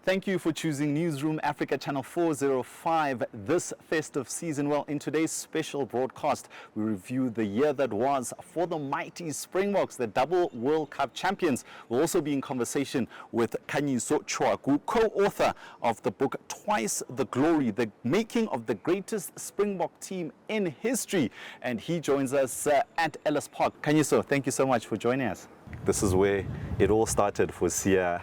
Thank you for choosing Newzroom Afrika Channel 405 this festive season. Well, in today's special broadcast, we review the year that was for the mighty Springboks, the double World Cup champions. We'll also be in conversation with Khanyiso Tshwaku, co-author of the book Twice the Glory, the making of the greatest Springbok team in history. And he joins us at Ellis Park. Khanyiso, thank you so much for joining us. This is where it all started for Sia,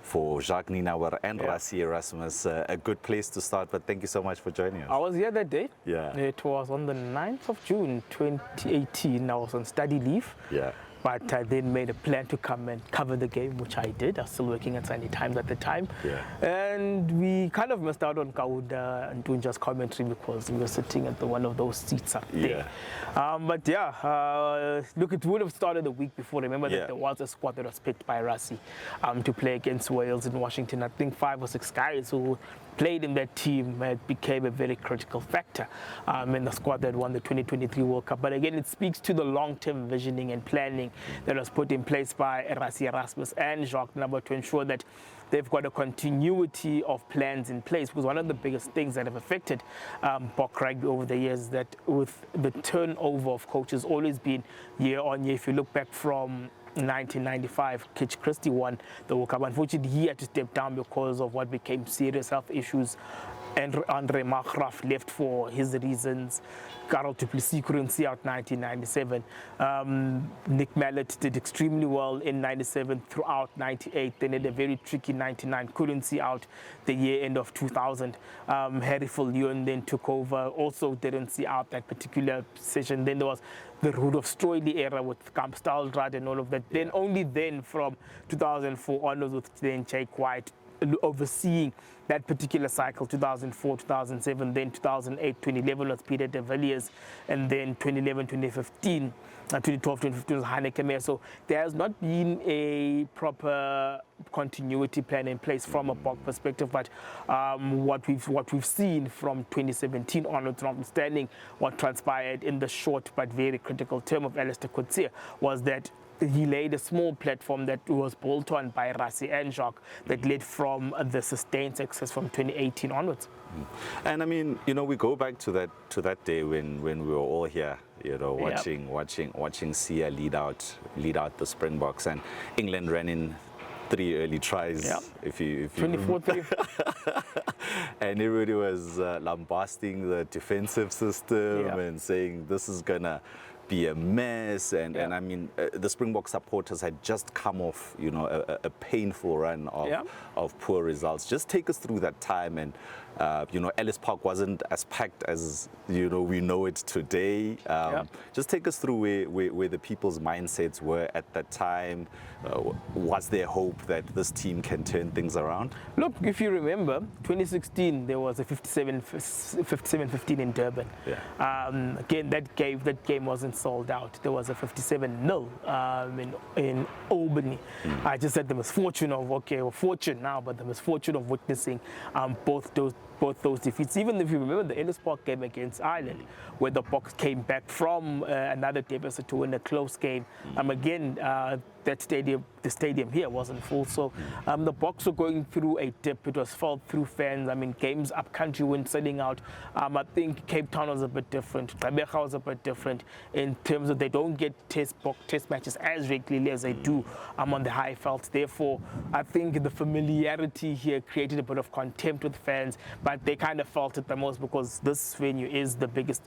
for Jacques Nienaber and Rasssie Erasmus. A good place to start, but thank you so much for joining us. I was here that day. Yeah. It was on the 9th of June 2018. I was on study leave. Yeah. But I then made a plan to come and cover the game, which I did. I was still working at Sunday Times at the time. Yeah. And we kind of missed out on Kauda and Tunja's commentary because we were sitting at one of those seats up there. But yeah, look, it would have started a week before. Remember that there was a squad that was picked by Rassie to play against Wales in Washington. I think 5 or 6 guys who played in that team became a very critical factor in the squad that won the 2023 World Cup. But again, it speaks to the long-term visioning and planning that was put in place by Rassie Erasmus and Jacques Nienaber to ensure that they've got a continuity of plans in place. Because one of the biggest things that have affected Boks rugby over the years is that with the turnover of coaches always been year on year. If you look back from 1995, Kitch Christie won the World Cup. Unfortunately, he had to step down because of what became serious health issues. And Andre Magraf left for his reasons. Karel du Plessis couldn't see out 1997. Nick Mallett did extremely well in 97 throughout 98. Then had a very tricky 99. Couldn't see out the year end of 2000. Harry Viljoen then took over. Also didn't see out that particular session. Then there was the Rudolf Stroili era with Kamp Staldrad and all of that. Then only then from 2004 onwards with then Jake White overseeing that particular cycle, 2004, 2007, then 2008, 2011 was Peter de Villiers, and then 2011, 2015, 2012, 2015 was Heineke Meyer. So there has not been a proper continuity plan in place from a Boks perspective, but what we've seen from 2017 onwards, notwithstanding what transpired in the short but very critical term of Alistair Coetzee, was that he laid a small platform that was built on by Rassie and Jacques that led from the sustained success from 2018 onwards. And I mean, you know, we go back to that day when we were all here, you know, watching Sia lead out the Springboks, and England ran in 3 early tries. If you 24-3. And everybody was lambasting the defensive system and saying this is gonna be a mess, and I mean the Springbok supporters had just come off, you know, a painful run of poor results. Just take us through that time, and you know, Ellis Park wasn't as packed as, you know, we know it today. Just take us through where the people's mindsets were at that time. Was there hope that this team can turn things around? Look, if you remember 2016, there was a 57-15 in Durban. Again, that game wasn't sold out. There was a 57-0 in Albany. I just had the misfortune of fortune now, but the misfortune of witnessing both those defeats. Even if you remember the Ellis Park game against Ireland, where the Boks came back from another deficit to win a close game. Again, the stadium here wasn't full, so the Boks were going through a dip. It was felt through fans. I mean, games up country weren't selling out. I think Cape Town was a bit different. Gqeberha was a bit different in terms of they don't get test matches as regularly as they do on the high veld. Therefore, I think the familiarity here created a bit of contempt with fans, but they kind of felt it the most because this venue is the biggest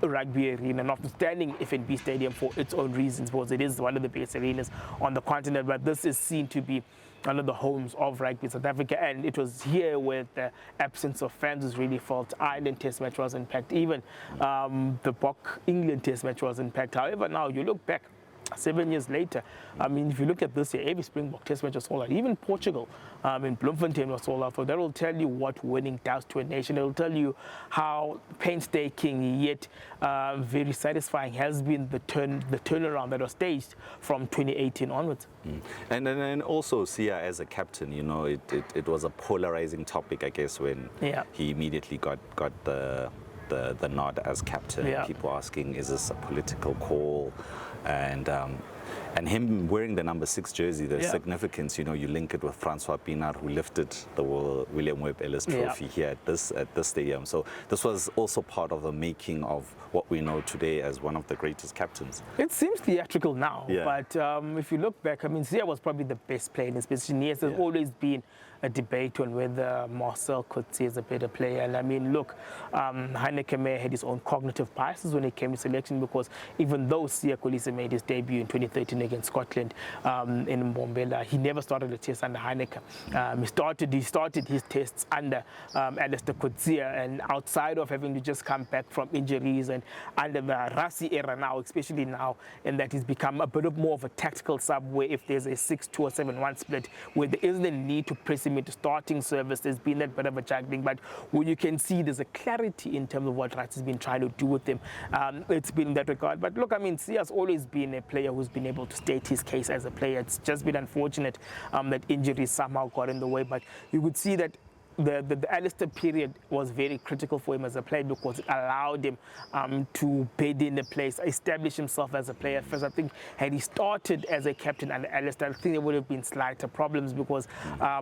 rugby arena, notwithstanding FNB Stadium for its own reasons, because it is one of the biggest arenas on the continent. But this is seen to be one of the homes of rugby in South Africa, and it was here where the absence of fans was really felt. Ireland Test match was impacted, even the Boks England Test match was impacted. However, now you look back 7 years later, I mean, if you look at this year, every Springbok Test match was sold out. Even Portugal in Bloemfontein was sold out. So that will tell you what winning does to a nation. It will tell you how painstaking yet very satisfying has been the turnaround that was staged from 2018 onwards. And then also Sia as a captain, you know, it was a polarizing topic, I guess, when he immediately got the nod as captain. People asking, is this a political call? And And him wearing the number 6 jersey, the significance, you know, you link it with Francois Pienaar, who lifted the William Webb Ellis Trophy here at this stadium. So this was also part of the making of what we know today as one of the greatest captains. It seems theatrical now, but if you look back, I mean, Siya was probably the best player in his position. Yes, there's always been a debate on whether Marcel Khotso is a better player. And I mean, look, Nienaber had his own cognitive biases when it came to selection, because even though Siya Kolisi made his debut in 2013 against Scotland in Mbombela, he never started a test under Nienaber. He started his tests under Alistair Khotso, and outside of having to just come back from injuries and under the Rassie era now, especially now, in that he's become a bit more of a tactical sub, where if there's a 6-2 or 7-1 split, where there isn't a need to press him into starting service, there's been that bit of a juggling, but when you can see there's a clarity in terms of what Rassie's been trying to do with him, it's been in that regard. But look, I mean, Siya's always been a player who's been able to state his case as a player. It's just been unfortunate that injuries somehow got in the way, but you could see that the Alistair period was very critical for him as a player, because it allowed him to bed in the place, establish himself as a player first. I think had he started as a captain under Alistair, I think there would have been slighter problems, because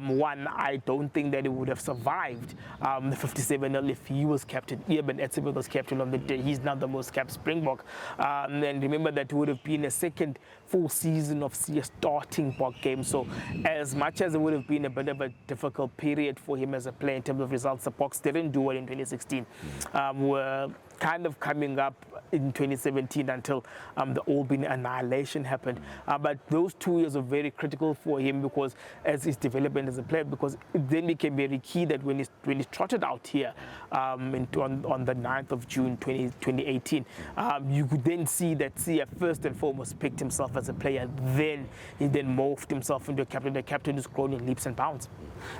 one, I don't think that he would have survived the 57-0 if he was captain. Eben Etzebeth was captain on the day. He's now the most capped Springbok. And remember, that would have been a second full season of Siya starting Bok games. So as much as it would have been a bit of a difficult period for him as a player in terms of results, the Boks didn't do well in 2016. Were kind of coming up in 2017 until the Albany annihilation happened. But those 2 years are very critical for him, because as his development as a player, because it then became very key that when he trotted out here on the 9th of June 2018, you could then see that Siya first and foremost picked himself as a player. Then he then morphed himself into a captain who's grown in leaps and bounds.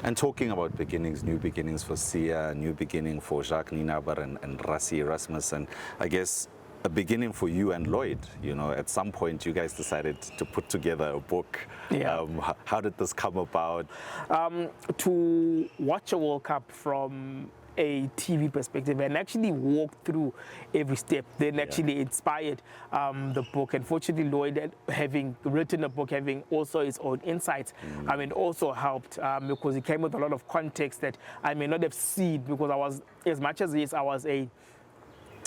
And talking about beginnings, new beginnings for Siya, new beginning for Jacques Nienaber and Rassie Erasmus, and I guess a beginning for you and Lloyd. You know, at some point you guys decided to put together a book. How did this come about? To watch a World Cup from a TV perspective and actually walk through every step, then actually inspired the book. Unfortunately, Lloyd, having written a book, having also his own insights, I mean, also helped, because he came with a lot of context that I may not have seen, because I was, as much as yes,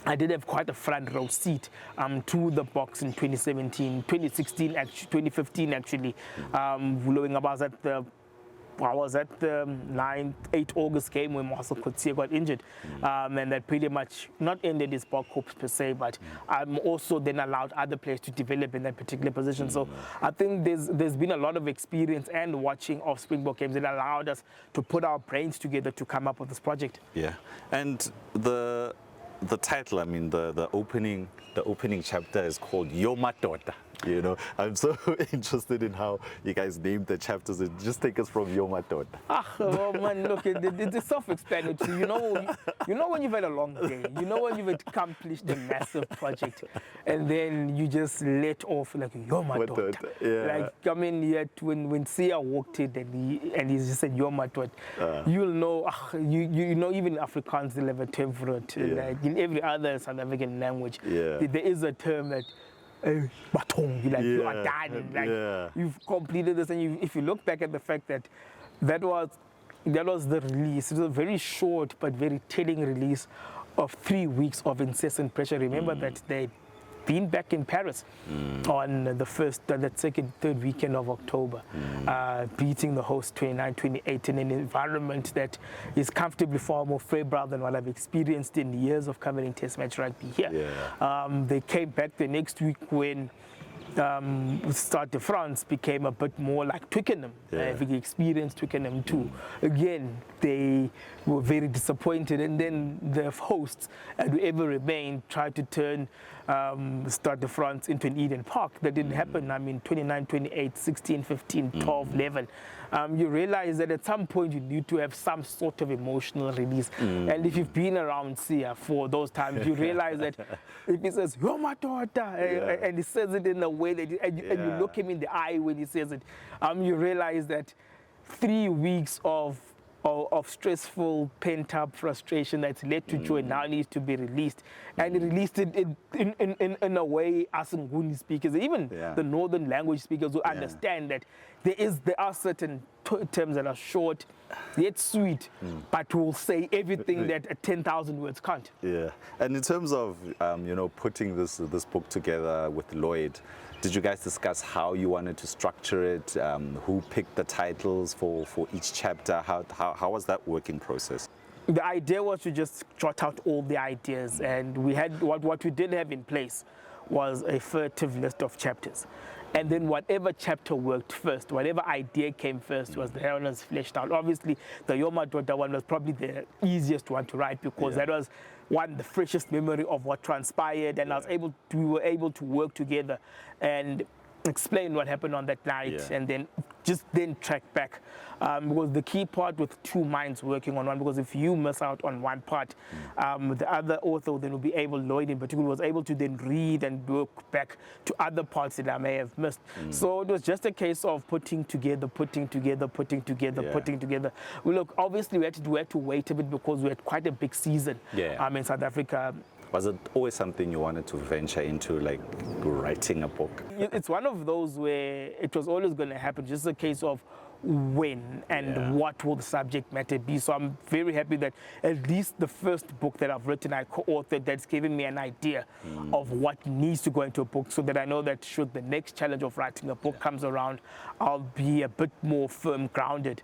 I did have quite a front row seat to the Boks in 2017, 2016, 2015 actually. Blowing up, I was at the 8 August game when Marcel Khotso got injured, and that pretty much not ended his Bok hopes per se, but also then allowed other players to develop in that particular position. So I think there's been a lot of experience and watching of Springbok games that allowed us to put our brains together to come up with this project. Yeah, and the title, I mean, the opening chapter is called Yo Madoda. You know, I'm so interested in how you guys named the chapters. Just take us from Yo Madoda. Oh man, look, it's self-explanatory. You know when you've had a long day. You know when you've accomplished a massive project, and then you just let off like Yo Madoda. Like, I mean, yet when Siya walked in and he just said Yo Madoda, you'll know. You know, even Afrikaans will have a term for it. Like in every other South African language, there is a term that. You are done. You've completed this, and if you look back at the fact that was the release. It was a very short but very telling release of 3 weeks of incessant pressure. Remember that they'd been back in Paris on the second, third weekend of October, beating the host 29-28 in an environment that is comfortably far more febrile than what I've experienced in years of covering Test match rugby here. They came back the next week when Stade de France became a bit more like Twickenham. We experienced Twickenham too. Again, they were very disappointed, and then the hosts, and whoever remained, tried to turn Stade de France into an Eden Park. That didn't happen. I mean, 29, 28, 16, 15, 12, 11. You realize that at some point you need to have some sort of emotional release. And if you've been around Siya for those times, you realize that if he says, "You're my daughter," and he says it in a way that, and you look him in the eye when he says it, you realize that 3 weeks of of stressful pent-up frustration that's led to joy now needs to be released, and he released it in a way us Nguni speakers, even the northern language speakers, will understand that there are certain terms that are short yet sweet, but will say everything that 10,000 words can't. Yeah, and in terms of putting this book together with Lloyd, did you guys discuss how you wanted to structure it? Who picked the titles for each chapter? How was that working process? The idea was to just jot out all the ideas, and we had what we did have in place was a furtive list of chapters. And then whatever chapter worked first, whatever idea came first was the one was fleshed out. Obviously, the Yoma Dota one was probably the easiest one to write because that was the freshest memory of what transpired, and we were able to work together and explain what happened on that night, and then track back, because the key part with two minds working on one, because if you miss out on one part, the other author then will be able, Lloyd in particular, was able to then read and work back to other parts that I may have missed. So it was just a case of putting together. Well, look, obviously we had to wait a bit because we had quite a big season in South Africa. Was it always something you wanted to venture into, like writing a book? It's one of those where it was always going to happen, just a case of when and what will the subject matter be. So I'm very happy that at least the first book that I've written, I co-authored, that's given me an idea of what needs to go into a book, so that I know that should the next challenge of writing a book comes around, I'll be a bit more firm grounded,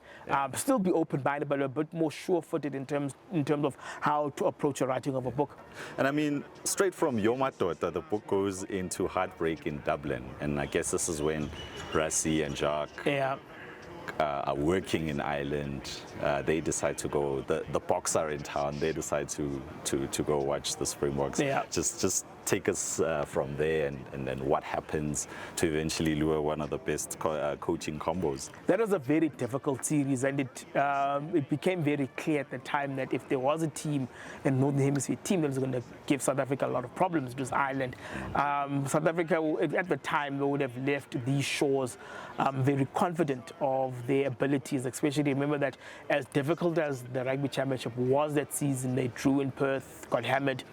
still be open-minded, but a bit more sure-footed in terms of how to approach the writing of a book. And I mean, straight from Yoma Dota, the book goes into Heartbreak in Dublin, and I guess this is when Rassie and Jacques are working in Ireland. They decide to go. The Boks are in town. They decide to go watch the Springboks. Just take us from there, and then what happens to eventually lure one of the best coaching combos. That was a very difficult series, and it became very clear at the time that if there was a team, a Northern Hemisphere team that was going to give South Africa a lot of problems, it was Ireland. South Africa, at the time, they would have left these shores very confident of their abilities, especially remember that as difficult as the Rugby Championship was that season, they drew in Perth, got hammered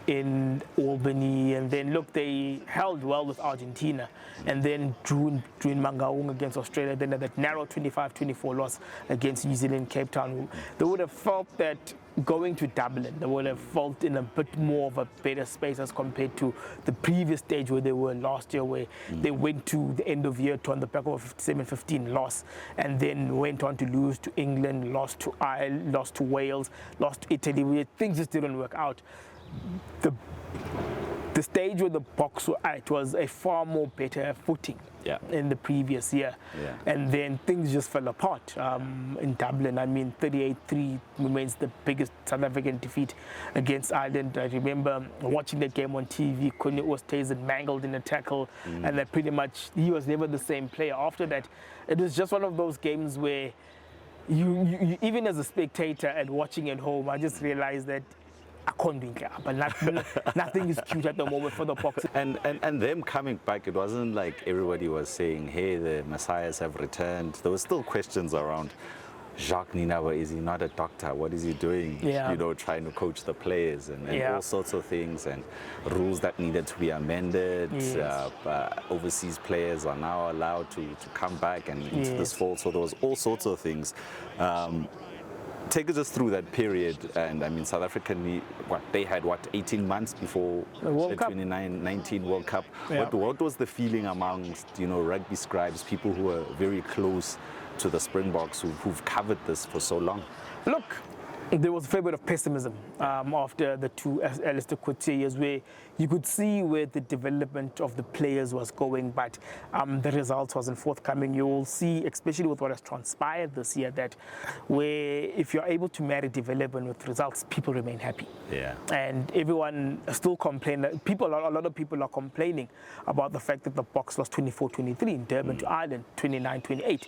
in Albany, and then look, they held well with Argentina, and then drew in Mangaung against Australia, then that narrow 25-24 loss against New Zealand, Cape Town. They would have felt that going to Dublin, they would have felt in a bit more of a better space as compared to the previous stage where they were last year, where they went to the end of year on the back of a 57-15 loss, and then went on to lose to England, lost to Ireland, lost to Wales, lost to Italy, where things just didn't work out. The stage where the Boks were at was a far more better footing in the previous year. And then things just fell apart in Dublin. I mean, 38-3 remains the biggest South African defeat against Ireland. I remember watching that game on TV. Khanyiso was tasered, mangled in a tackle, and that pretty much he was never the same player. After that, it was just one of those games where you even as a spectator and watching at home, I just realized that but nothing is cute at the moment for the Boks. And them coming back, it wasn't like everybody was saying, hey, the Messiahs have returned. There were still questions around Jacques Nienaber, is he not a doctor? What is he doing? Trying to coach the players and all sorts of things, and rules that needed to be amended. Overseas players are now allowed to come back and into this fall. So there was all sorts of things. Take us through that period, and I mean, South Africa, they had 18 months before the 2019 World Cup. What was the feeling amongst rugby scribes, people who were very close to the Springboks, who've covered this for so long? Look, there was a fair bit of pessimism after the two Alistair Coetzee years, where you could see where the development of the players was going, but the results wasn't forthcoming. You will see, especially with what has transpired this year, that where if you're able to marry development with results, people remain happy. And everyone still complains. A lot of people are complaining about the fact that the Boks lost 24-23 in Durban to Ireland, 29-28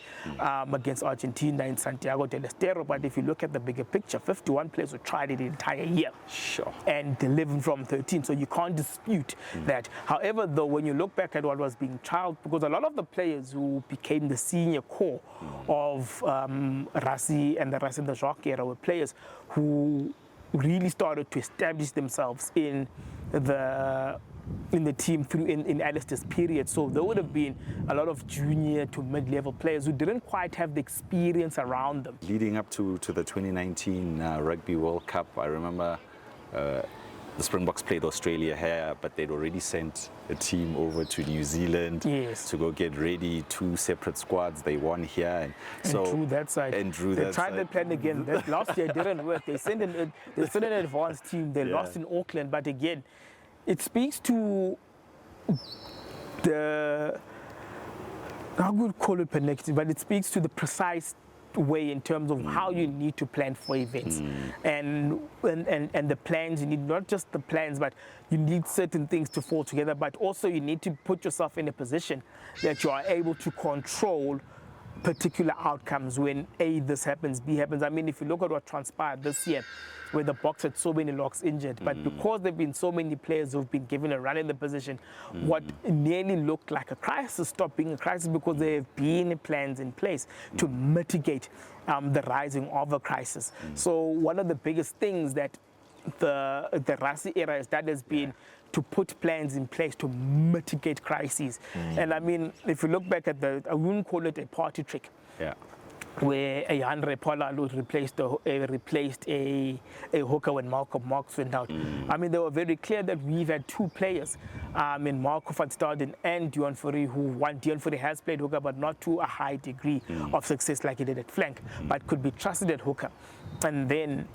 against Argentina in Santiago del Estero. But if you look at the bigger picture, 51 players who tried it the entire year. Sure. And 11 from 13, so you can't dispute that. However, though, when you look back at what was being trialed, because a lot of the players who became the senior core of Rassie and the Jacques era were players who really started to establish themselves in the team through in Alistair's period. So there would have been a lot of junior to mid-level players who didn't quite have the experience around them. Leading up to the 2019 Rugby World Cup, I remember the Springboks played Australia here, but they'd already sent a team over to New Zealand to go get ready, 2 separate squads. They won here. And drew that side. And drew they that tried side. the plan again. Last year didn't work. They sent an advanced team. They lost in Auckland, but again, it speaks to the, I would call it connected, but it speaks to the precise way in terms of how you need to plan for events and the plans. You need not just the plans, but you need certain things to fall together, but also you need to put yourself in a position that you are able to control particular outcomes when A, this happens, B happens. I mean, if you look at what transpired this year, where the Boks had so many locks injured, but because there have been so many players who've been given a run in the position, what nearly looked like a crisis stopped being a crisis because there have been plans in place to mitigate the rising of a crisis. So one of the biggest things that the Rassie era has done has been to put plans in place to mitigate crises. And I mean, if you look back at I wouldn't call it a party trick. Yeah. Where a Andre Pollard replaced a hooker when Malcolm Marx went out. I mean, they were very clear that we've had 2 players in Marco van Staden and Deon Fourie, Deon Fourie has played hooker, but not to a high degree of success like he did at flank, but could be trusted at hooker. And then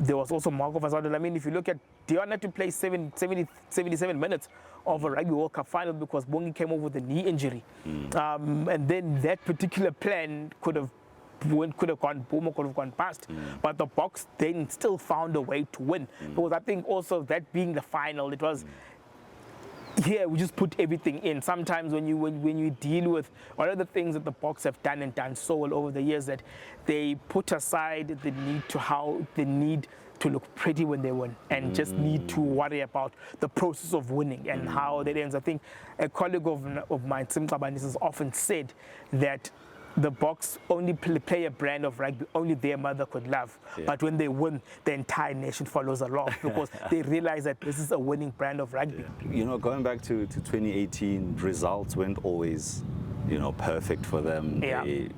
there was also Marco van Staden. I mean, if you look at Deon had to play 77 minutes of a Rugby World Cup final because Bongi came over with a knee injury. And then that particular plan could have gone boom or could have gone past. But the Boks then still found a way to win. Because I think also that being the final, it was here we just put everything in. Sometimes when you deal with one of the things that the Boks have done so well over the years, that they put aside the need to look pretty when they win and just need to worry about the process of winning and how that ends. I think a colleague of mine, Sim Kabanis, has often said that the Boks only play a brand of rugby only their mother could love. But when they win, the entire nation follows along because they realize that this is a winning brand of rugby. You know, going back to 2018, results weren't always, you know, perfect for them.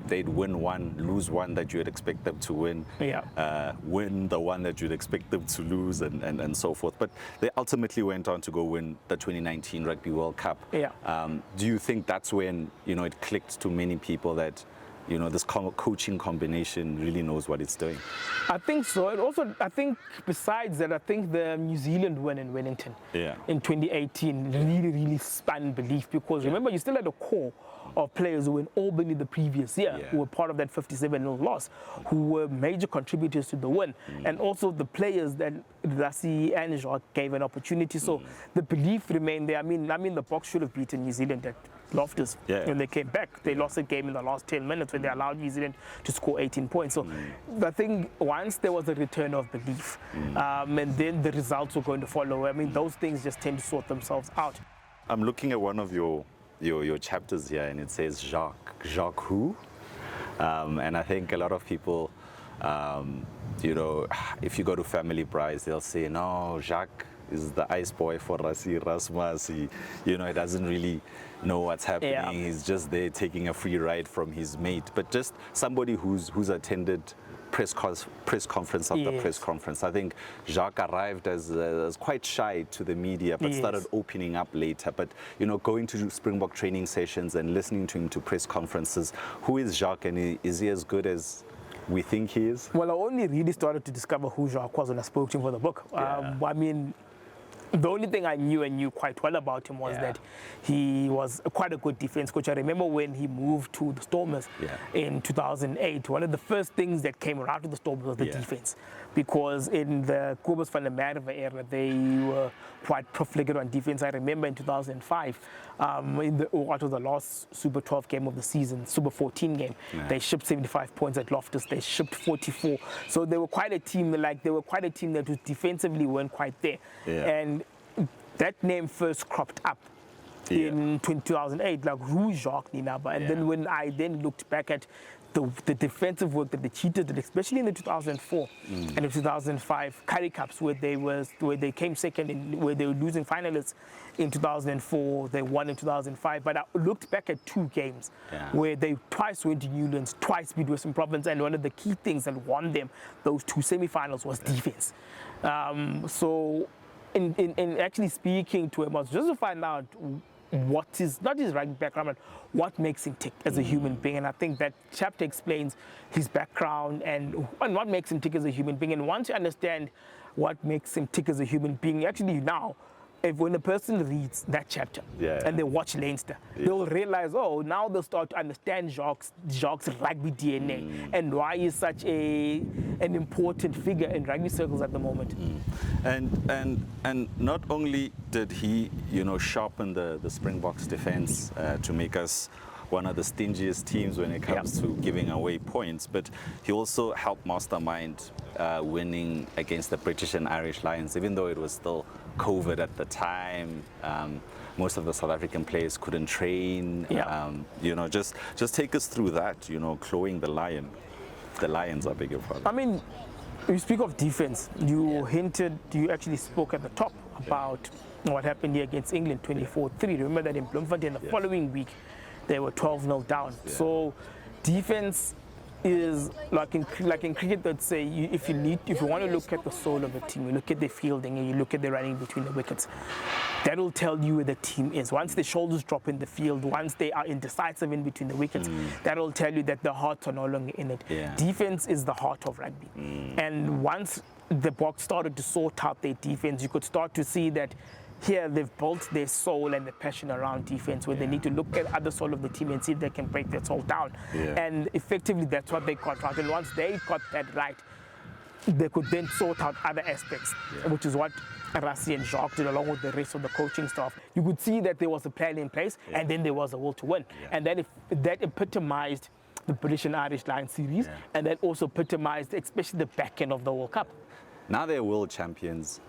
They'd win one, lose one that you'd expect them to win, win the one that you'd expect them to lose, and so forth. But they ultimately went on to go win the 2019 Rugby World Cup. Do you think that's when, you know, it clicked to many people that, you know, this coaching combination really knows what it's doing? I think so. And also, I think besides that, I think the New Zealand win in Wellington in 2018 really spun belief because remember, you still had a core of players who were in Albany the previous year, who were part of that 57-0 loss, who were major contributors to the win. And also the players that Rassie and Jacques gave an opportunity. So the belief remained there. I mean, the Boks should have beaten New Zealand at Loftus when they came back. They lost the game in the last 10 minutes when they allowed New Zealand to score 18 points. So I think once there was a return of belief, and then the results were going to follow. I mean, those things just tend to sort themselves out. I'm looking at one of your chapters here, and it says Jacques who? And I think a lot of people, you know, if you go to Family Prize, they'll say, no, Jacques is the ice boy for Rassie Erasmus. He doesn't really know what's happening. He's just there taking a free ride from his mate. But just somebody who's attended press conference after press conference. I think Jacques arrived as quite shy to the media, but started opening up later. But, you know, going to Springbok training sessions and listening to him to press conferences. Who is Jacques, and is he as good as we think he is? Well, I only really started to discover who Jacques was when I spoke to him for the book. I mean, The only thing I knew quite well about him was that he was quite a good defense coach. I remember when he moved to the Stormers in 2008, one of the first things that came around to the Stormers was the defense. Because in the Kobus van der Merwe era, they were quite profligate on defense. I remember in 2005, what was the last Super 12 game of the season, Super 14 game, they shipped 75 points at Loftus, they shipped 44. So they were quite a team, that was defensively weren't quite there. And that name first cropped up in 2008, like who's Jacques Nienaber? And then when I then looked back at the defensive work that the Cheetahs did, especially in the 2004 and the 2005 Currie Cups, where they came second, where they were losing finalists in 2004, they won in 2005. But I looked back at 2 games where they twice went to Newlands, twice beat Western Province, and one of the key things that won them those 2 semi-finals was defense. So in actually speaking to him, I was just to find out what is, not his rugby background, but what makes him tick as a human being. And I think that chapter explains his background and what makes him tick as a human being. And once you understand what makes him tick as a human being, actually now, when a person reads that chapter and they watch Leinster, they'll realize, oh, now they'll start to understand Jacques' rugby DNA and why he's such an important figure in rugby circles at the moment. And not only did he, sharpen the Springboks defense to make us one of the stingiest teams when it comes to giving away points, but he also helped mastermind winning against the British and Irish Lions, even though it was still COVID at the time. Most of the South African players couldn't train. Just take us through that, cloying the lion. The Lions are bigger problem. I mean, you speak of defense. You actually spoke at the top about what happened here against England, 24-3. Remember that in Bloemfontein the following week, they were 12-0 down. So defense is like in cricket, they'd say if you want to look at the soul of a team, you look at the fielding and you look at the running between the wickets. That'll tell you where the team is. Once the shoulders drop in the field, once they are indecisive in between the wickets, that'll tell you that the hearts are no longer in it. Defense is the heart of rugby. And once the Boks started to sort out their defense, you could start to see that here they've built their soul and the passion around defense, where they need to look at other soul of the team and see if they can break that soul down. And effectively, that's what they got right. And once they got that right, they could then sort out other aspects, which is what Rassie and Jacques did along with the rest of the coaching staff. You could see that there was a plan in place, and then there was a will to win. And that epitomized the British and Irish Lions series, and that also epitomized especially the back end of the World Cup. Now they're world champions.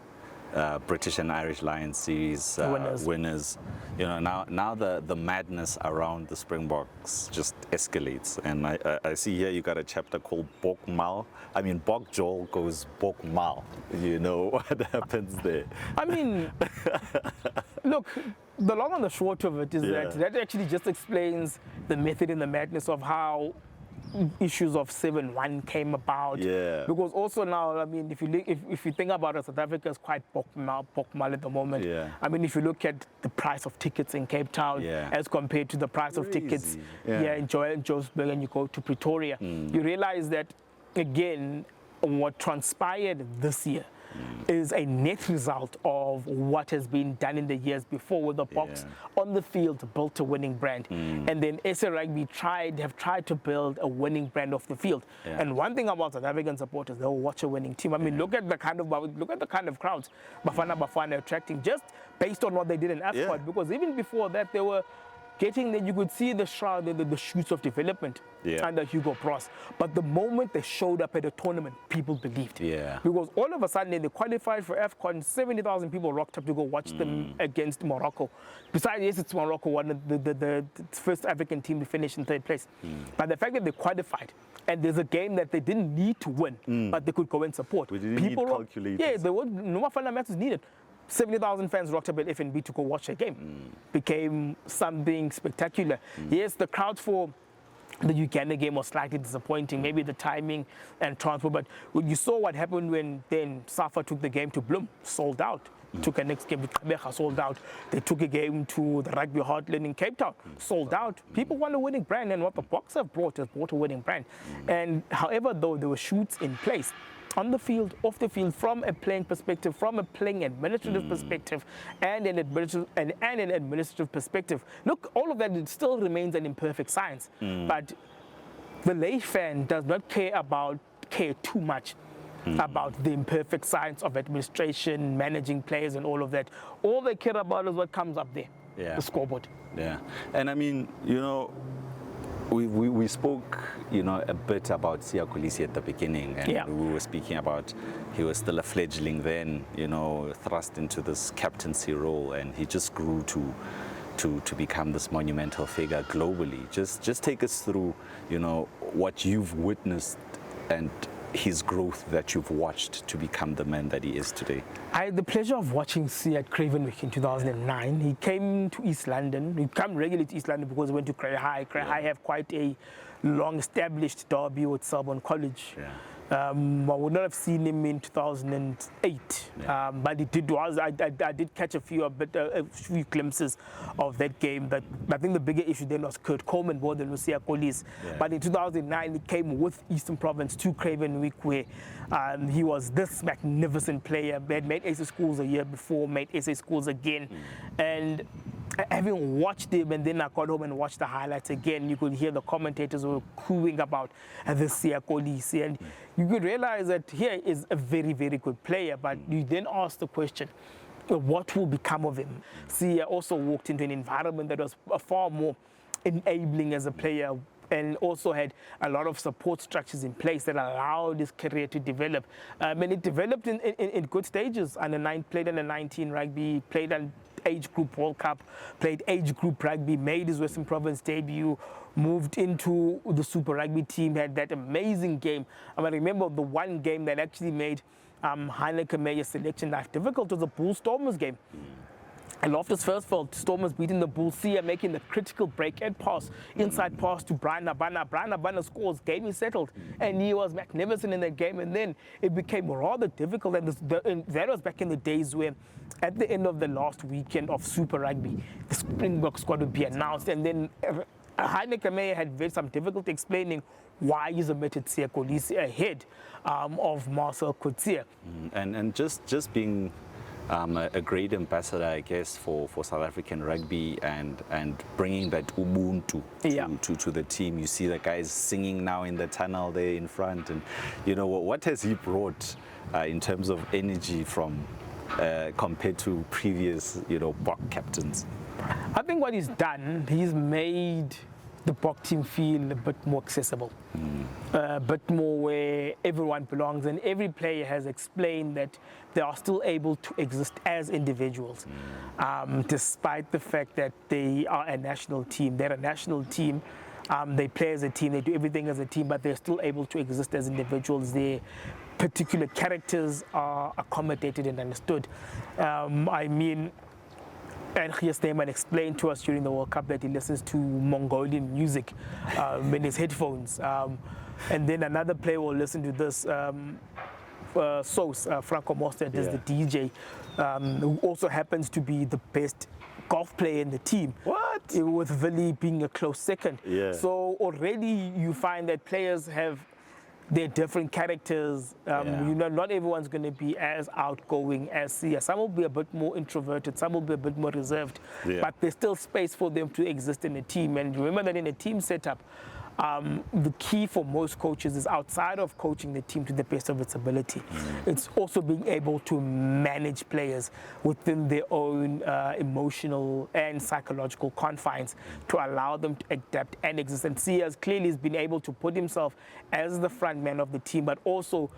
British and Irish Lions series winners. Now the madness around the Springboks just escalates. And I see here you got a chapter called Bokmal. I mean, Bokjol goes Bokmal. What happens there? I mean, look, the long and the short of it is that actually just explains the method and the madness of how issues of 7-1 came about. Because also now, I mean, if you think about it, South Africa is quite Bokmal at the moment. I mean, if you look at the price of tickets in Cape Town as compared to the price of tickets in Johannesburg, and you go to Pretoria, you realize that, again, what transpired this year is a net result of what has been done in the years before, with the Boks on the field built a winning brand, and then SA Rugby have tried to build a winning brand off the field. And one thing about South African supporters, they'll watch a winning team. I mean, look at the kind of crowds Bafana attracting just based on what they did in Ascot, because even before that they were getting that you could see the shroud, the shoots of development under Hugo Bross. But the moment they showed up at a tournament, people believed. Because all of a sudden, they qualified for AFCON, 70,000 people rocked up to go watch them against Morocco. Besides, yes, it's Morocco, one of the first African team to finish in 3rd place. But the fact that they qualified, and there's a game that they didn't need to win, but they could go and support. We didn't need calculators. There were no final matches needed. 70,000 fans rocked up at FNB to go watch a game. Became something spectacular. Yes, the crowd for the Uganda game was slightly disappointing, maybe the timing and transport, but when you saw what happened when then Safa took the game to Bloem, sold out. Took a next game to Kabeja, sold out. They took a game to the Rugby Heartland in Cape Town, sold out. People want a winning brand, and what the Boks have brought has brought a winning brand. And however, though there were shoots in place, on the field, off the field, from a playing perspective, from a playing administrative perspective, and an administrative perspective. Look, all of that, it still remains an imperfect science, but the lay fan does not care too much about the imperfect science of administration, managing players, and all of that. All they care about is what comes up there, the scoreboard. Yeah, and I mean, you know, we spoke, you know, a bit about Kolisi at the beginning, and we were speaking about he was still a fledgling then, you know, thrust into this captaincy role, and he just grew to become this monumental figure globally. Just take us through, you know, what you've witnessed and his growth that you've watched to become the man that he is today. I had the pleasure of watching C at Craven Week in 2009. He came to East London. He came regularly to East London because he went to Cray High. Cray High have quite a long-established derby with Selborne College. I would not have seen him in 2008, but I did catch a few glimpses of that game. But I think the bigger issue then was Kurt Coleman more than Lucia Kolisi. But in 2009, he came with Eastern Province to Craven Week, where he was this magnificent player. He had made SA Schools a year before, made SA Schools again, and having watched him, and then I got home and watched the highlights again, you could hear the commentators were cooing about this Kolisi, and you could realize that here is a very, very good player. But you then ask the question, what will become of him? Sia also walked into an environment that was far more enabling as a player, and also had a lot of support structures in place that allowed his career to develop. And it developed in good stages. Played under 19 rugby, played an age group World Cup, played age group rugby, made his Western Province debut, moved into the Super Rugby team, had that amazing game. I remember the one game that actually made Heineke Meyer's selection life difficult was the Bulls Stormers game. And after his first field, Stormers beating the Bulls, Sia making the critical break-end pass, inside pass to Brian Abana. Brian Abana scores, game is settled, and he was magnificent in that game. And then it became rather difficult, and that was back in the days where, at the end of the last weekend of Super Rugby, the Springbok squad would be announced, and then Heineke Meyer had some difficulty explaining why he's omitted Sia Kolisi ahead of Marcel Coetzee. And just being a great ambassador, I guess, for South African rugby, and bringing that ubuntu to the team. You see the guys singing now in the tunnel there in front, and you know, what has he brought in terms of energy from compared to previous, you know, Boks captains? I think what he's done, he's made the Boks team feel a bit more accessible, a bit more where everyone belongs, and every player has explained that they are still able to exist as individuals, despite the fact that they are a national team. They're a national team. They play as a team. They do everything as a team, but they're still able to exist as individuals. Their particular characters are accommodated and understood. And Jacques Nienaber explained to us during the World Cup that he listens to Mongolian music in his headphones. And then another player will listen to this, Franco Mostert is the DJ, who also happens to be the best golf player in the team. What? With Vili being a close second. So already you find that players have their different characters. You know, not everyone's going to be as outgoing as Sia. Some will be a bit more introverted, some will be a bit more reserved, but there's still space for them to exist in a team. And remember that in a team setup, the key for most coaches is, outside of coaching the team to the best of its ability, it's also being able to manage players within their own emotional and psychological confines to allow them to adapt and exist. And Sia clearly has been able to put himself as the front man of the team, but also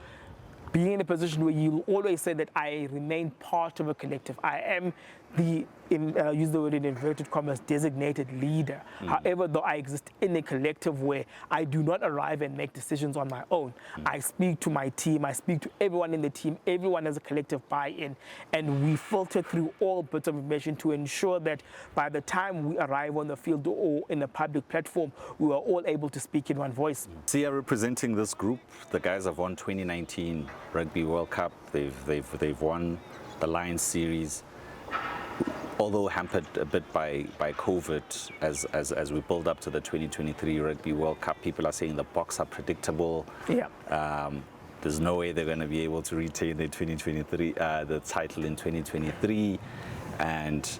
being in a position where you always say that I remain part of a collective. I am the, use the word in inverted commas, designated leader. However, though I exist in a collective where I do not arrive and make decisions on my own. I speak to my team, I speak to everyone in the team, everyone has a collective buy-in, and we filter through all bits of information to ensure that by the time we arrive on the field or in a public platform, we are all able to speak in one voice. Sia representing this group, the guys have won 2019 Rugby World Cup, they've won the Lions series, although hampered a bit by COVID as we build up to the 2023 Rugby World Cup. People are saying the Boks are predictable. The There's no way they're going to be able to retain their 2023 the title in 2023, and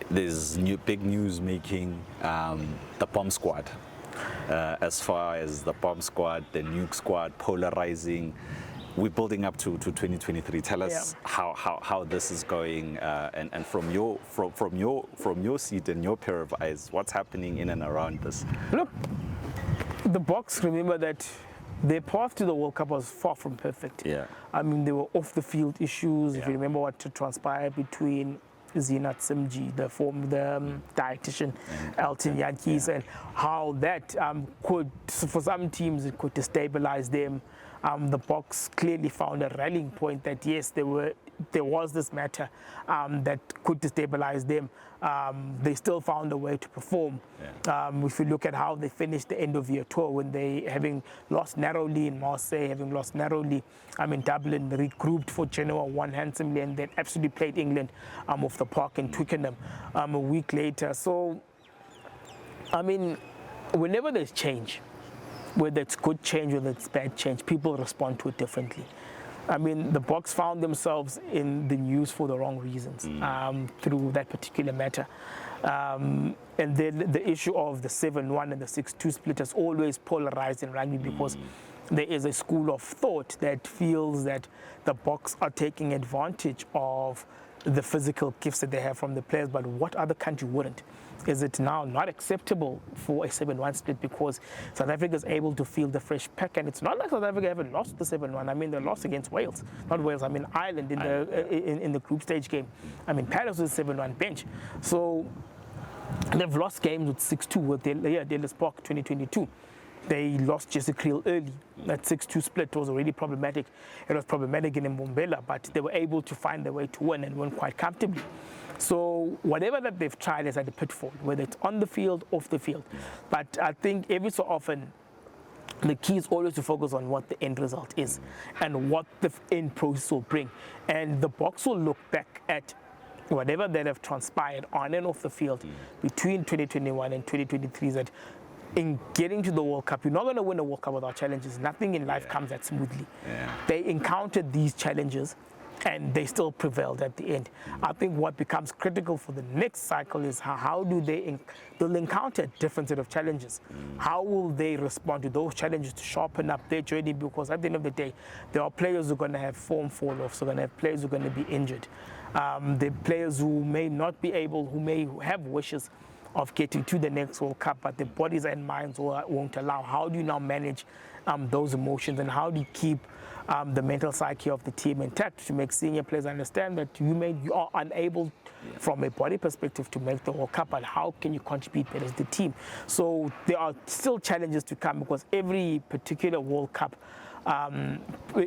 there's big news making the bomb squad. As far as the bomb squad, the nuke squad, polarizing. We're building up to 2023. Tell us how this is going, and from your seat and your pair of eyes, what's happening in and around this? Look, the Boks, remember that their path to the World Cup was far from perfect. Yeah. I mean, there were off-the-field issues. Yeah. If you remember what transpired between Zinat Simji, the dietitian, Elton Yankees, and how that could, for some teams, it could destabilize them. The Boks clearly found a rallying point that yes, there was this matter that could destabilize them. They still found a way to perform. Yeah. If you look at how they finished the end of year tour, when they having lost narrowly in Marseille, having lost narrowly in Dublin, regrouped for Genoa, won handsomely, and then absolutely played England off the park in Twickenham a week later. So, I mean, whenever there's change, whether it's good change, whether it's bad change, people respond to it differently. I mean, the Boks found themselves in the news for the wrong reasons through that particular matter. And then the issue of the 7-1 and the 6-2 split has always polarized in rugby because there is a school of thought that feels that the Boks are taking advantage of the physical gifts that they have from the players, but what other country wouldn't? Is it now not acceptable for a 7-1 split because South Africa is able to field the fresh pack? And it's not like South Africa haven't lost the 7-1. I mean, they lost against Wales. Not Wales, I mean Ireland in the group stage game. I mean, Paris was a 7-1 bench. So they've lost games with 6-2 with Ellis Park 2022. They lost Jesse Creel early. That 6-2 split was already problematic. It was problematic in Mbombela, but they were able to find their way to win and win quite comfortably. So whatever that they've tried is at a pitfall, whether it's on the field, off the field. But I think every so often, the key is always to focus on what the end result is and what the end process will bring. And the Boks will look back at whatever that have transpired on and off the field between 2021 and 2023 that in getting to the World Cup, you're not going to win a World Cup without challenges. Nothing in life comes that smoothly. Yeah. They encountered these challenges and they still prevailed at the end. I think what becomes critical for the next cycle is how do they'll encounter a different set of challenges. How will they respond to those challenges to sharpen up their journey? Because at the end of the day, there are players who are going to have form fall-offs, they're going to have players who are going to be injured. There are players who may not be able, who may have wishes of getting to the next World Cup, but their bodies and minds won't allow. How do you now manage those emotions, and how do you keep the mental psyche of the team intact to make senior players understand that you are unable from a body perspective to make the World Cup, but how can you contribute better to the team? So there are still challenges to come because every particular World Cup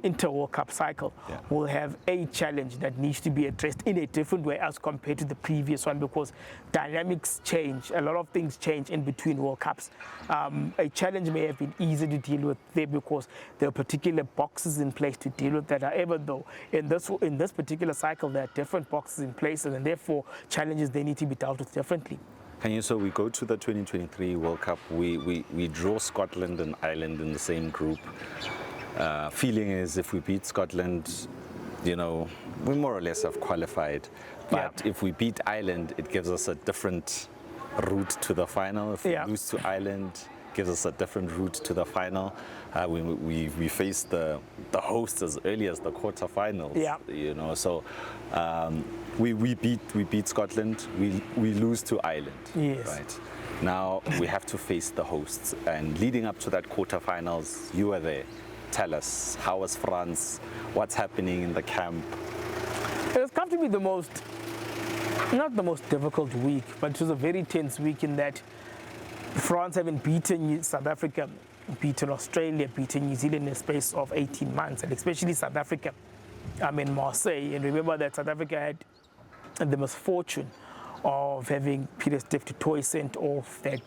inter-World Cup cycle will have a challenge that needs to be addressed in a different way as compared to the previous one, because dynamics change, a lot of things change in between World Cups. A challenge may have been easy to deal with there because there are particular boxes in place to deal with that. However, though, in this particular cycle, there are different boxes in place, and therefore challenges they need to be dealt with differently. So we go to the 2023 World Cup. We draw Scotland and Ireland in the same group. Feeling is if we beat Scotland, we more or less have qualified. But if we beat Ireland, it gives us a different route to the final. If we lose to Ireland, it gives us a different route to the final. We face the hosts as early as the quarterfinals. So we beat Scotland. We lose to Ireland. Yes. Right. Now we have to face the hosts. And leading up to that quarterfinals, you were there. Tell us, how was France? What's happening in the camp? It was come to be not the most difficult week, but it was a very tense week in that France having beaten South Africa, beaten Australia, beaten New Zealand in a space of 18 months, and especially South Africa, in Marseille. And remember that South Africa had the misfortune of having Peter Steph du Toit sent off that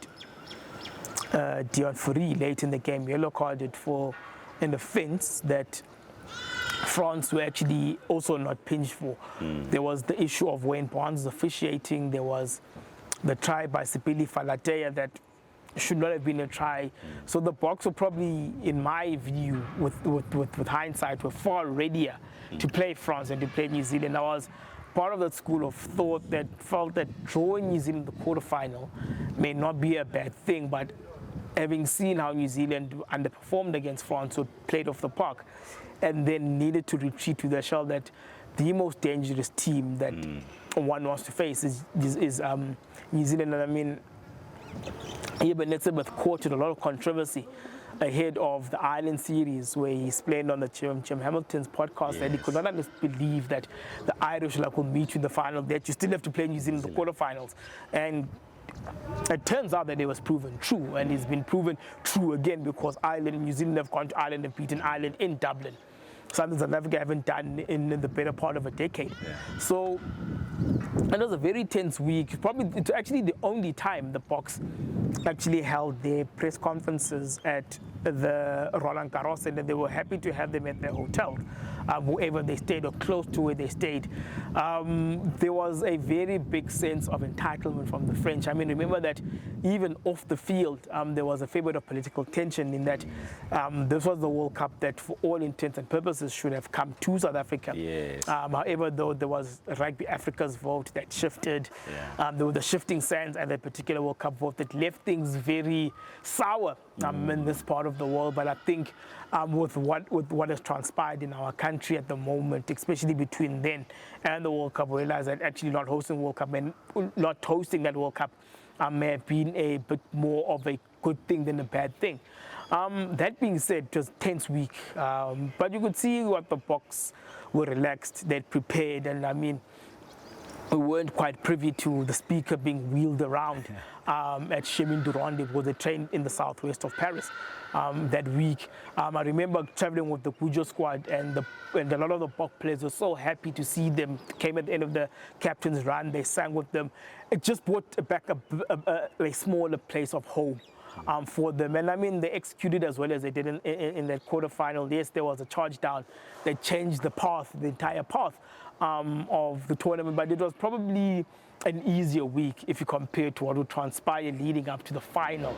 Dion Fourie late in the game, yellow carded for an offence that France were actually also not pinched for. There was the issue of Wayne Barnes officiating. There was the try by Sipili Falatea that should not have been a try. So the Boks were probably, in my view, with hindsight, were far readier to play France and to play New Zealand. I was part of that school of thought that felt that drawing New Zealand in the quarterfinal may not be a bad thing, but having seen how New Zealand underperformed against France, so played off the park, and then needed to retreat to their shell, that the most dangerous team that one wants to face is New Zealand. And I mean, even Elizabeth caught a lot of controversy ahead of the Ireland series, where he explained on the Jim Hamilton's podcast that he could not believe that the Irish will meet you in the final, that you still have to play New Zealand in the quarterfinals. And it turns out that it was proven true, and it's been proven true again, because Ireland and New Zealand have gone to Ireland and beaten Ireland in Dublin, something South Africa haven't done in the better part of a decade. So it was a very tense week. Probably it's actually the only time the Boks actually held their press conferences at the Roland Garros, and they were happy to have them at their hotel, wherever they stayed or close to where they stayed. There was a very big sense of entitlement from the French. I mean, remember that even off the field, there was a fair bit of political tension in that this was the World Cup that, for all intents and purposes, should have come to South Africa. Yes. However, though, there was Rugby Africa's vote that shifted. There were the shifting sands at that particular World Cup vote that left things very sour in this part of the world. But I think with what has transpired in our country at the moment, especially between then and the World Cup, we realize that actually not hosting World Cup and not hosting that World Cup may have been a bit more of a good thing than a bad thing. That being said, it was a tense week, but you could see what the Boks were relaxed, they'd prepared, and I mean, we weren't quite privy to the speaker being wheeled around at Chemin Durande, because they trained in the southwest of Paris that week. I remember traveling with the Gujo squad, and a lot of the Boks players were so happy to see them. Came at the end of the captain's run, they sang with them. It just brought back a smaller place of home for them. And I mean, they executed as well as they did in that quarterfinal. Yes, there was a charge down. They changed the path, the entire path of the tournament, but it was probably an easier week if you compare to what would transpire leading up to the final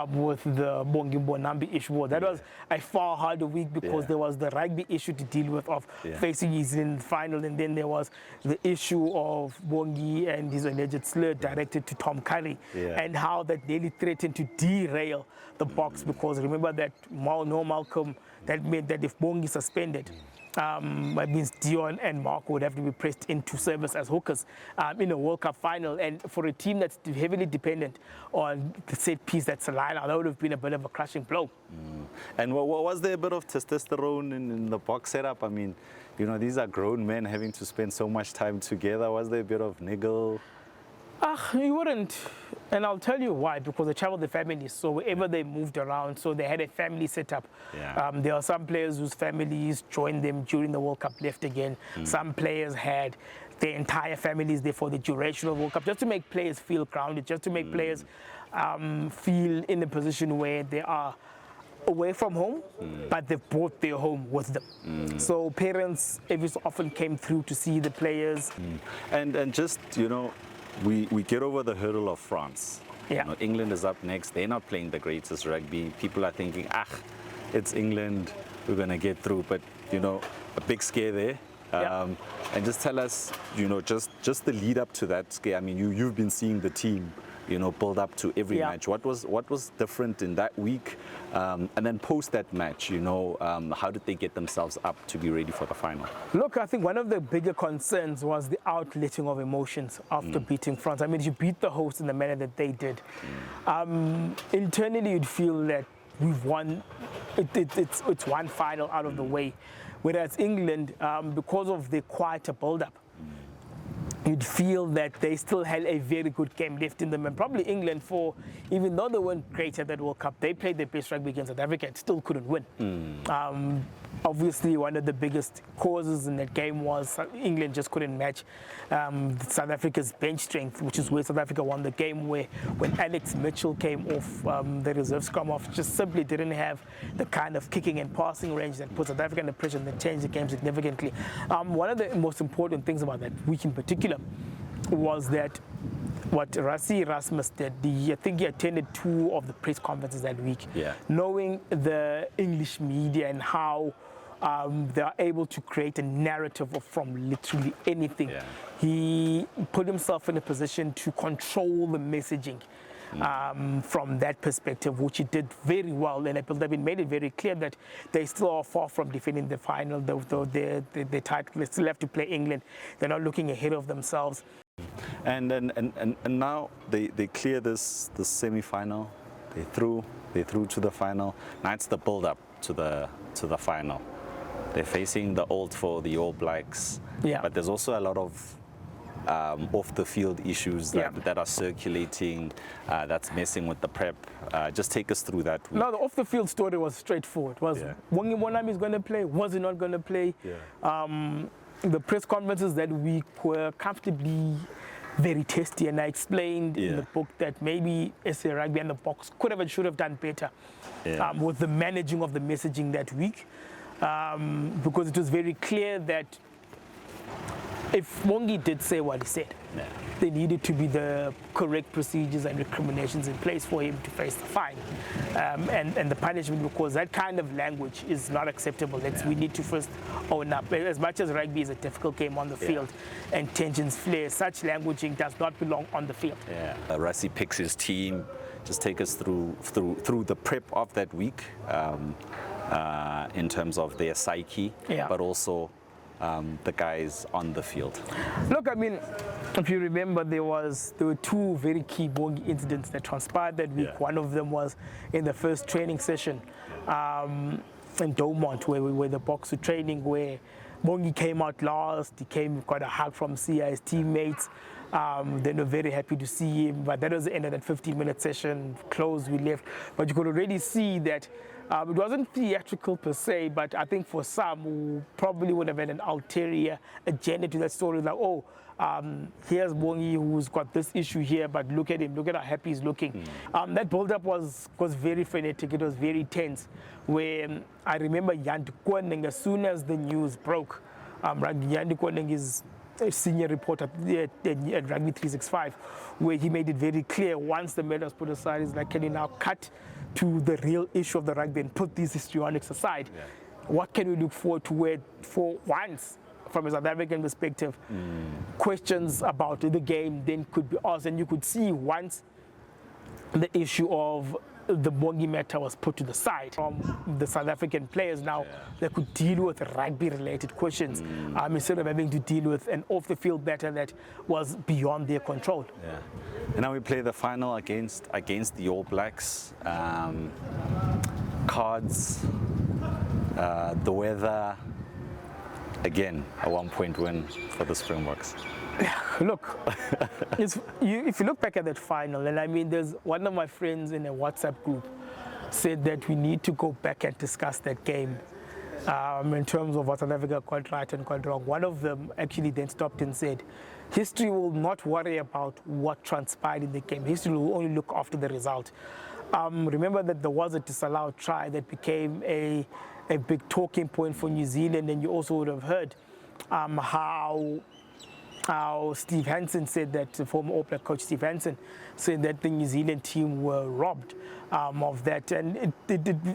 with the Bongi Mbonambi issue. That was a far harder week, because there was the rugby issue to deal with of facing his in the final, and then there was the issue of Bongi and his alleged slur directed to Tom Curry, and how that nearly threatened to derail the Boks, because remember that Malcolm, that meant that if Bongi suspended, it means Dion and Marco would have to be pressed into service as hookers in a World Cup final. And for a team that's heavily dependent on the set piece that's a line, that would have been a bit of a crushing blow. And was there a bit of testosterone in the Boks setup? I mean, you know, these are grown men having to spend so much time together. Was there a bit of niggle? You wouldn't, and I'll tell you why, because they traveled the families, so wherever they moved around, so they had a family setup. There are some players whose families joined them during the World Cup, left again. Some players had their entire families there for the duration of the World Cup, just to make players feel grounded, just to make players feel in a position where they are away from home, but they've brought their home with them. So parents every so often came through to see the players. And just, you know, we get over the hurdle of France. You know, England is up next. They're not playing the greatest rugby. People are thinking, it's England, we're going to get through. But, you know, a big scare there. And just tell us, you know, just the lead up to that scare. I mean, you've been seeing the team, you know, build up to every match. What was different in that week? And then post that match, you know, how did they get themselves up to be ready for the final? Look, I think one of the bigger concerns was the outletting of emotions after beating France. I mean, you beat the host in the manner that they did. Internally, you'd feel that we've won. It's one final out of the way. Whereas England, because of the quieter build-up, you'd feel that they still had a very good game left in them. And probably England, even though they weren't great at that World Cup, they played their best rugby against South Africa and still couldn't win. Obviously, one of the biggest causes in that game was England just couldn't match South Africa's bench strength, which is where South Africa won the game, where when Alex Mitchell came off the reserve scrum off, just simply didn't have the kind of kicking and passing range that put South Africa under pressure and that changed the game significantly. One of the most important things about that week in particular was that what Rassie Erasmus did, I think he attended 2 of the press conferences that week, knowing the English media and how they are able to create a narrative from literally anything. He put himself in a position to control the messaging from that perspective, which he did very well. And he made it very clear that they still are far from defending the final, though they're tight. They still have to play England. They're not looking ahead of themselves. And now they clear this semi-final. They through to the final. Now it's the build-up to the final. They're facing the Old Foe, the All Blacks, but there's also a lot of off-the-field issues that are circulating, that's messing with the prep. Just take us through that week. No, the off-the-field story was straightforward. Was Bongi Monami is going to play? Was he not going to play? The press conferences that week were comfortably very testy, and I explained in the book that maybe SA Rugby and the Boks could have and should have done better with the managing of the messaging that week. Because it was very clear that if Bongi did say what he said, there needed to be the correct procedures and recriminations in place for him to face the fine and the punishment, because that kind of language is not acceptable. We need to first own up. As much as rugby is a difficult game on the field and tensions flare, such languaging does not belong on the field. Rassie picks his team. Just take us through the prep of that week. In terms of their psyche, but also the guys on the field. Look, I mean, if you remember, there were 2 very key Bongi incidents that transpired that week. One of them was in the first training session in Domont, where the Boks were training, where Bongi came out last. He got a hug from his teammates. They were very happy to see him, but that was the end of that 15-minute session. Closed, we left. But you could already see that it wasn't theatrical per se, but I think for some who probably would have had an ulterior agenda to that story, like, oh, here's Bongi who's got this issue here, but look at him, look at how happy he's looking. That build-up was very frenetic, it was very tense, where I remember Jan de Koning, as soon as the news broke, Jan de Koning is a senior reporter at Rugby 365, where he made it very clear once the matter was put aside, he's like, can you now cut to the real issue of the rugby and put these histrionics aside? What can we look forward to where, for once, from a South African perspective, questions about the game then could be asked, and you could see once the issue of the Bongi matter was put to the side from the South African players now, they could deal with rugby-related questions instead of having to deal with an off-the-field matter that was beyond their control. And now we play the final against the All Blacks. Cards, the weather, again, a 1-point win for the Springboks. Look, if you look back at that final, and I mean, there's one of my friends in a WhatsApp group said that we need to go back and discuss that game in terms of what South Africa got right and got wrong. One of them actually then stopped and said, history will not worry about what transpired in the game. History will only look after the result. Remember that there was a disallowed try that became a big talking point for New Zealand, and you also would have heard how Steve Hansen said that, the former All Black coach Steve Hansen said that the New Zealand team were robbed of that. And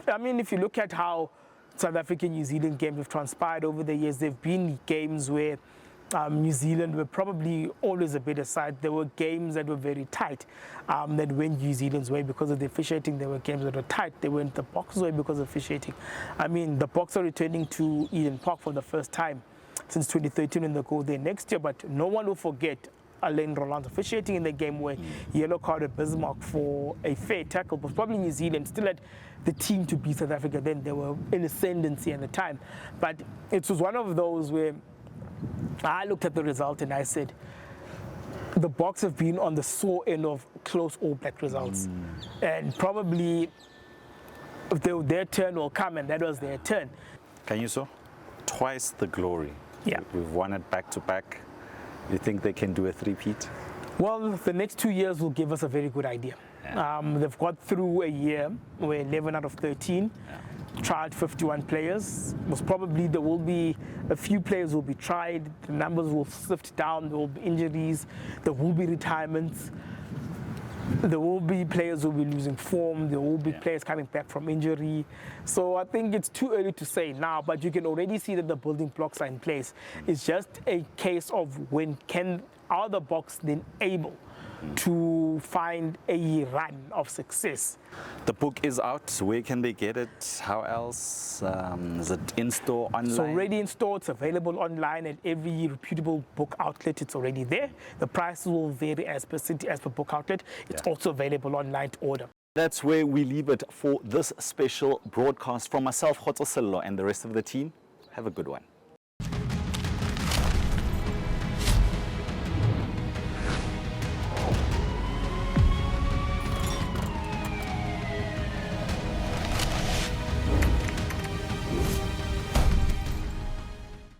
I mean, if you look at how South African New Zealand games have transpired over the years, there have been games where New Zealand were probably always a better side. There were games that were very tight that went New Zealand's way because of the officiating. There were games that were tight. They went the Boks' way because of officiating. I mean, the Boks are returning to Eden Park for the first time since 2013, and they'll go there next year. But no one will forget Alain Roland's officiating in the game where he yellow carded Bismarck for a fair tackle. But probably New Zealand still had the team to beat South Africa then. They were in ascendancy at the time. But it was one of those where I looked at the result and I said, the Boks have been on the sore end of close All Black results. And probably their turn will come, and that was their turn. Khanyiso, twice the glory. We've won it back-to-back. You think they can do a three-peat? Well, the next 2 years will give us a very good idea. They've got through a year where 11 out of 13 tried 51 players. Most probably there will be a few players will be tried. The numbers will sift down. There will be injuries. There will be retirements. There will be players who will be losing form. There will be players coming back from injury. So I think it's too early to say now, but you can already see that the building blocks are in place. It's just a case of are the Boks then able to find a run of success. The book is out. Where can they get it? How else? Is it in-store, online? It's already in store. It's available online at every reputable book outlet. It's already there. The prices will vary as per city, as per book outlet. It's also available online to order. That's where we leave it for this special broadcast. From myself, Khotso, Sello, and the rest of the team, have a good one.